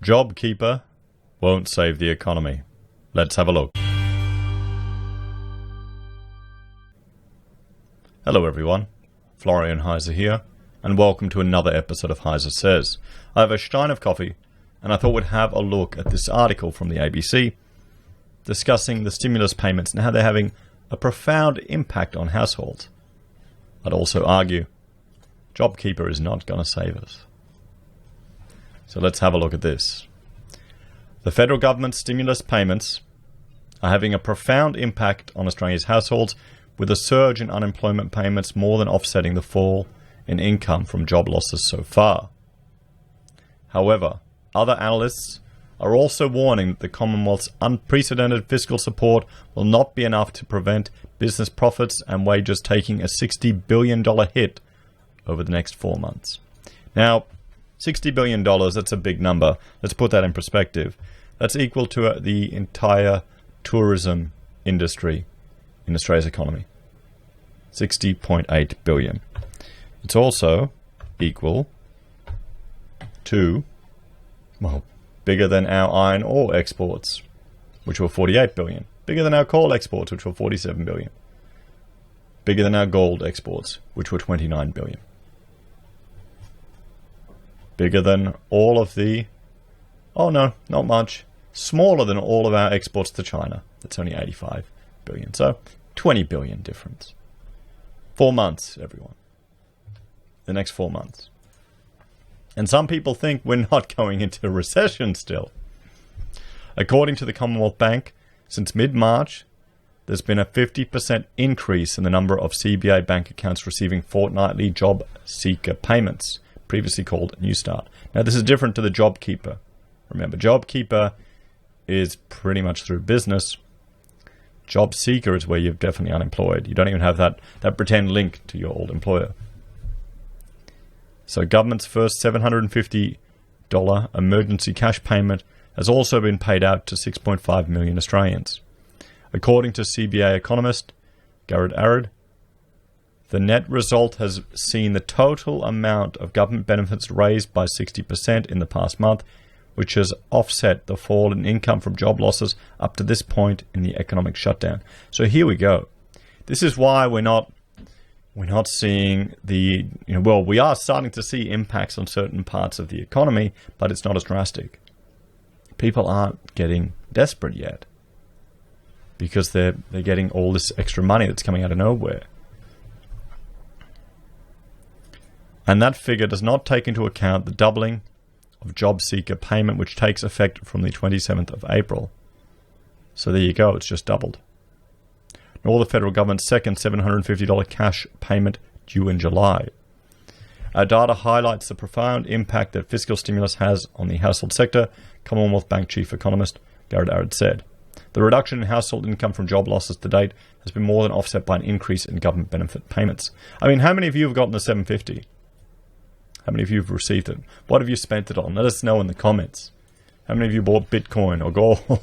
Jobkeeper won't save the economy. Let's have a look. Hello everyone, Florian.Heise here, and welcome to another episode of HeiseSays. I have a stein of coffee, and I thought we'd have a look at this article from the ABC discussing the stimulus payments and how they're having a profound impact on households. I'd also argue Jobkeeper is not going to save us. So let's have a look at this. The federal government's stimulus payments are having a profound impact on Australia's households, with a surge in unemployment payments more than offsetting the fall in income from job losses so far. However, other analysts are also warning that the Commonwealth's unprecedented fiscal support will not be enough to prevent business profits and wages taking a $60 billion hit over the next 4 months. Now, $60 billion, that's a big number. Let's put that in perspective. That's equal to the entire tourism industry in Australia's economy. 60.8 billion. It's also equal to, well, bigger than our iron ore exports, which were 48 billion. Bigger than our coal exports, which were 47 billion. Bigger than our gold exports, which were 29 billion. Bigger than all of the, oh no, not much. Smaller than all of our exports to China. That's only 85 billion. So 20 billion difference. 4 months, everyone. The next 4 months. And some people think we're not going into a recession still. According to the Commonwealth Bank, since mid-March, there's been a 50% increase in the number of CBA bank accounts receiving fortnightly job seeker payments, previously called New Start. Now, this is different to the Jobkeeper. Remember, Jobkeeper is pretty much through business. Job seeker is where you're definitely unemployed. You don't even have that pretend link to your old employer. So government's first $750 emergency cash payment has also been paid out to 6.5 million Australians. According to CBA economist Garrett Arad, the net result has seen the total amount of government benefits raised by 60% in the past month, which has offset the fall in income from job losses up to this point in the economic shutdown. So here we go. This is why we're not seeing the, we are starting to see impacts on certain parts of the economy, but it's not as drastic. People aren't getting desperate yet because they're getting all this extra money that's coming out of nowhere. And that figure does not take into account the doubling of job seeker payment, which takes effect from the 27th of April. So there you go, it's just doubled. Nor the federal government's second $750 cash payment due in July. Our data highlights the profound impact that fiscal stimulus has on the household sector, Commonwealth Bank chief economist Garrett Arad said. The reduction in household income from job losses to date has been more than offset by an increase in government benefit payments. I mean, how many of you have gotten the $750? How many of you have received it? What have you spent it on? Let us know in the comments. How many of you bought Bitcoin or gold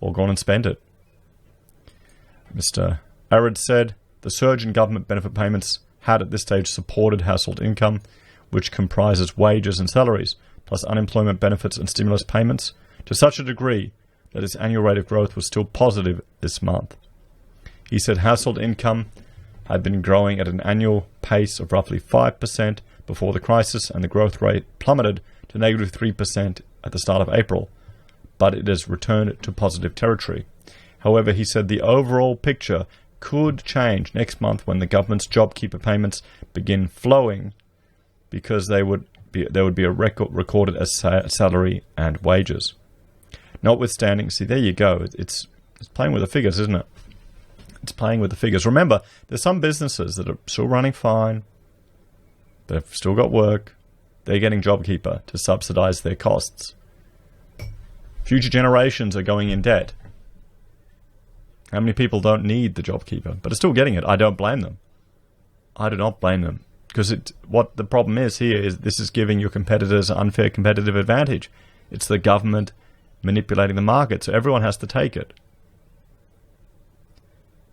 or gone and spent it? Mr. Arad said the surge in government benefit payments had at this stage supported household income, which comprises wages and salaries, plus unemployment benefits and stimulus payments, to such a degree that its annual rate of growth was still positive this month. He said household income had been growing at an annual pace of roughly 5% before the crisis, and the growth rate plummeted to negative 3% at the start of April, but it has returned to positive territory. However, he said the overall picture could change next month when the government's Jobkeeper payments begin flowing, because they would be a record recorded as salary and wages. Notwithstanding, see, there you go. It's playing with the figures, isn't it? It's playing with the figures. Remember, there's some businesses that are still running fine. They've still got work. They're getting Jobkeeper to subsidize their costs. Future generations are going in debt. How many people don't need the Jobkeeper, but are still getting it? I don't blame them. I do not blame them. Because what the problem is here is this is giving your competitors an unfair competitive advantage. It's the government manipulating the market, so everyone has to take it.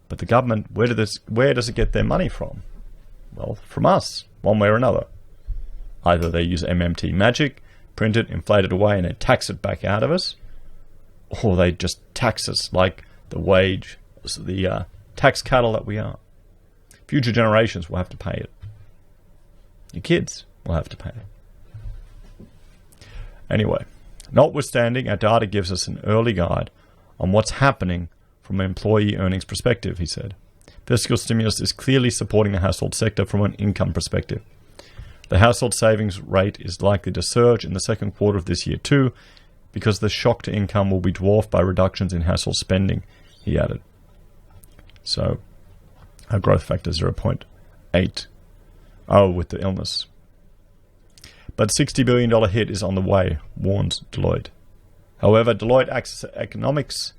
But the government, where does it get their money from? Well, from us, one way or another. Either they use MMT magic, print it, inflate it away, and then tax it back out of us, or they just tax us like the tax cattle that we are. Future generations will have to pay it. Your kids will have to pay it. Anyway, notwithstanding, our data gives us an early guide on what's happening from an employee earnings perspective, he said. Fiscal stimulus is clearly supporting the household sector from an income perspective. The household savings rate is likely to surge in the second quarter of this year too, because the shock to income will be dwarfed by reductions in household spending, he added. So, our growth factor 0.8. Oh, with the illness. But $60 billion hit is on the way, warns Deloitte. However, Deloitte Economics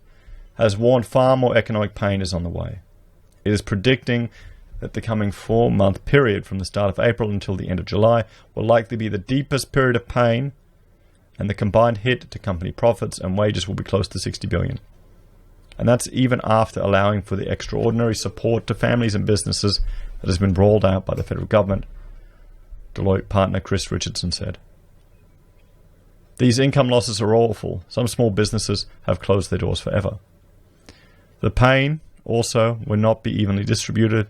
has warned far more economic pain is on the way. It is predicting that the coming 4-month period from the start of April until the end of July will likely be the deepest period of pain, and the combined hit to company profits and wages will be close to $60 billion. And that's even after allowing for the extraordinary support to families and businesses that has been rolled out by the federal government, Deloitte partner Chris Richardson said. These income losses are awful. Some small businesses have closed their doors forever. The pain also will not be evenly distributed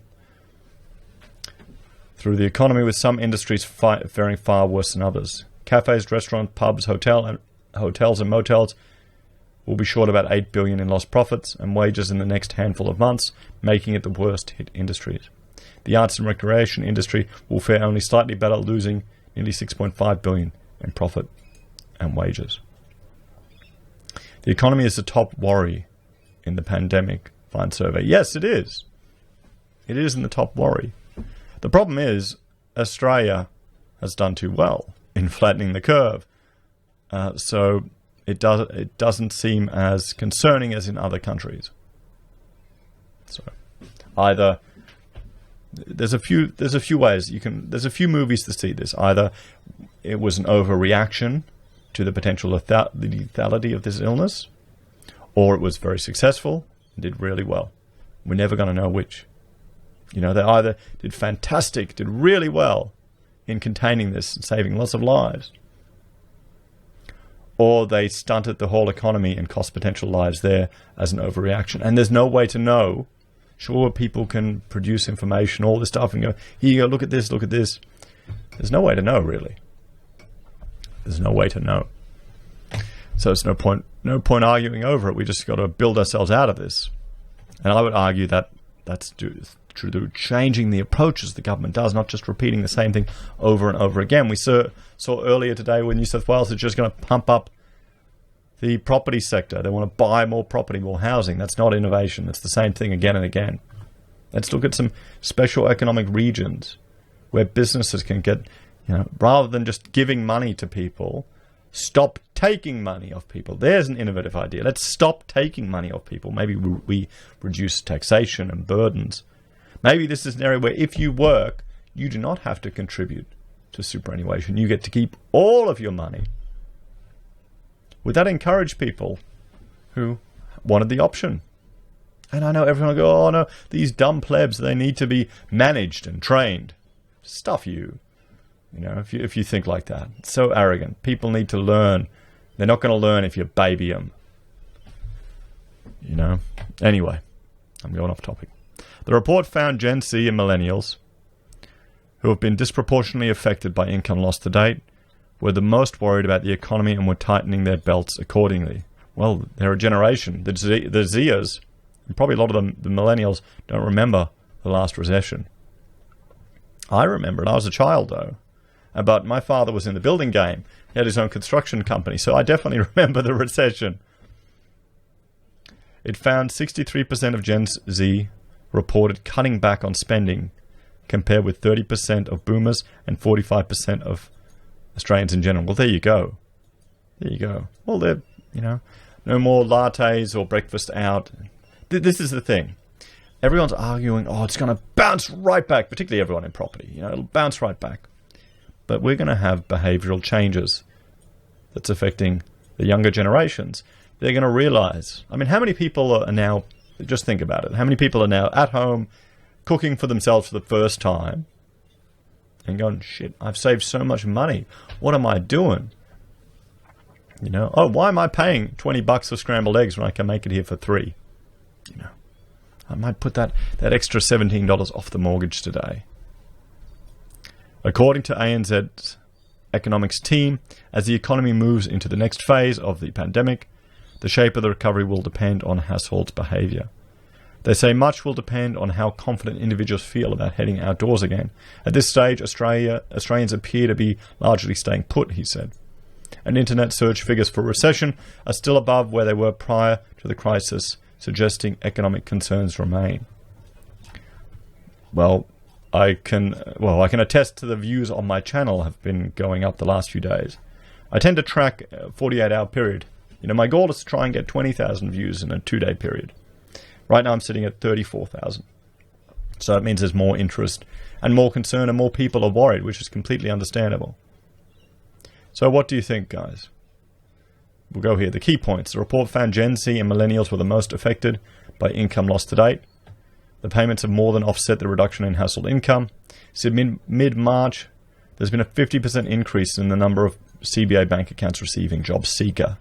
through the economy, with some industries faring far worse than others. Cafes, restaurants, pubs, hotels and motels will be short about $8 billion in lost profits and wages in the next handful of months, making it the worst hit industries. The arts and recreation industry will fare only slightly better, losing nearly $6.5 billion in profit and wages. The economy is the top worry in the pandemic, Find survey. Yes, it is. It is in the top worry. The problem is Australia has done too well in flattening the curve. So it doesn't seem as concerning as in other countries. So either there's a few ways there's a few movies to see this. Either it was an overreaction to the potential lethality of this illness, or it was very successful and did really well. We're never going to know which. They either did fantastic, did really well in containing this and saving lots of lives, or they stunted the whole economy and cost potential lives there as an overreaction. And there's no way to know. Sure, people can produce information, all this stuff, and go, here you go, look at this, look at this. There's no way to know, really. There's no way to know. So it's no point arguing over it. We just got to build ourselves out of this. And I would argue that that's through changing the approaches the government does, not just repeating the same thing over and over again. We saw earlier today when New South Wales is just going to pump up the property sector. They want to buy more property, more housing. That's not innovation. It's the same thing again and again. Let's look at some special economic regions where businesses can get, rather than just giving money to people, stop taking money off people. There's an innovative idea. Let's stop taking money off people. Maybe we reduce taxation and burdens. Maybe this is an area where if you work, you do not have to contribute to superannuation. You get to keep all of your money. Would that encourage people who wanted the option? And I know everyone will go, oh no, these dumb plebs, they need to be managed and trained. Stuff you. If you think like that. It's so arrogant. People need to learn. They're not going to learn if you baby them. Anyway, I'm going off topic. The report found Gen Z and millennials, who have been disproportionately affected by income loss to date, were the most worried about the economy and were tightening their belts accordingly. Well, they're a generation. The Zers, and probably a lot of the millennials, don't remember the last recession. I remember it. I was a child, though. But my father was in the building game. He had his own construction company, so I definitely remember the recession. It found 63% of Gen Z reported cutting back on spending, compared with 30% of boomers and 45% of Australians in general. Well, there you go. There you go. Well, they're, no more lattes or breakfast out. This is the thing. Everyone's arguing, it's going to bounce right back, particularly everyone in property. It'll bounce right back. But we're going to have behavioral changes that's affecting the younger generations. They're going to realize, how many people are now, just think about it, how many people are now at home cooking for themselves for the first time and going, shit, I've saved so much money. What am I doing? You know, oh, why am I paying $20 for scrambled eggs when I can make it here for $3? You know, I might put that extra $17 off the mortgage today. According to ANZ's economics team, as the economy moves into the next phase of the pandemic, the shape of the recovery will depend on households' behaviour. They say much will depend on how confident individuals feel about heading outdoors again. At this stage, Australians appear to be largely staying put, he said. And internet search figures for recession are still above where they were prior to the crisis, suggesting economic concerns remain. Well, I can attest to the views on my channel have been going up the last few days. I tend to track a 48-hour period. You know, my goal is to try and get 20,000 views in a 2-day period. Right now I'm sitting at 34,000. So that means there's more interest and more concern and more people are worried, which is completely understandable. So what do you think, guys? We'll go here. The key points. The report found Gen Z and millennials were the most affected by income loss to date. The payments have more than offset the reduction in household income. So mid-March, there's been a 50% increase in the number of CBA bank accounts receiving job seeker.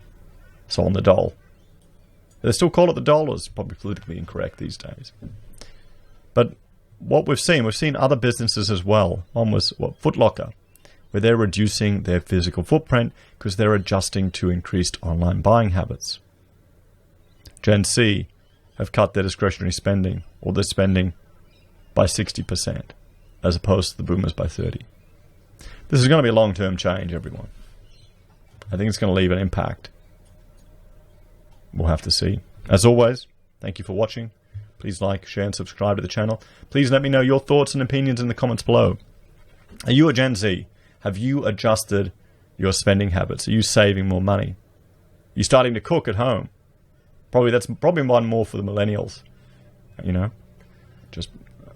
So on the dole. They still call it the dole, it's probably politically incorrect these days. But what we've seen other businesses as well. One was, Foot Locker, where they're reducing their physical footprint because they're adjusting to increased online buying habits. Gen Z have cut their discretionary spending, or their spending, by 60%, as opposed to the boomers by 30%. This is going to be a long-term change, everyone. I think it's going to leave an impact. We'll have to see. As always, thank you for watching. Please like, share, and subscribe to the channel. Please let me know your thoughts and opinions in the comments below. Are you a Gen Z? Have you adjusted your spending habits? Are you saving more money? Are you starting to cook at home? That's probably one more for the millennials. You know,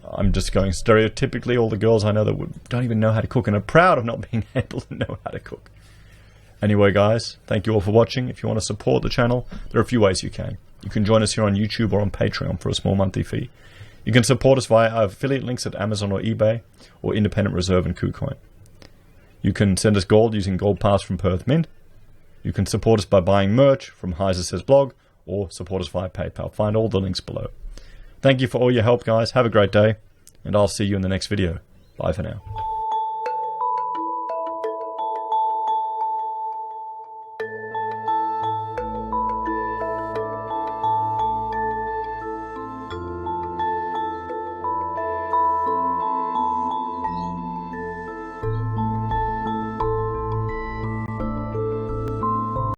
I'm just going stereotypically. All the girls I know that don't even know how to cook and are proud of not being able to know how to cook. Anyway, guys, thank you all for watching. If you want to support the channel, there are a few ways you can. You can join us here on YouTube or on Patreon for a small monthly fee. You can support us via our affiliate links at Amazon or eBay, or Independent Reserve and Kucoin. You can send us gold using Gold Pass from Perth Mint. You can support us by buying merch from HeiseSays blog, or support us via PayPal. Find all the links below. Thank you for all your help, guys. Have a great day, and I'll see you in the next video. Bye for now.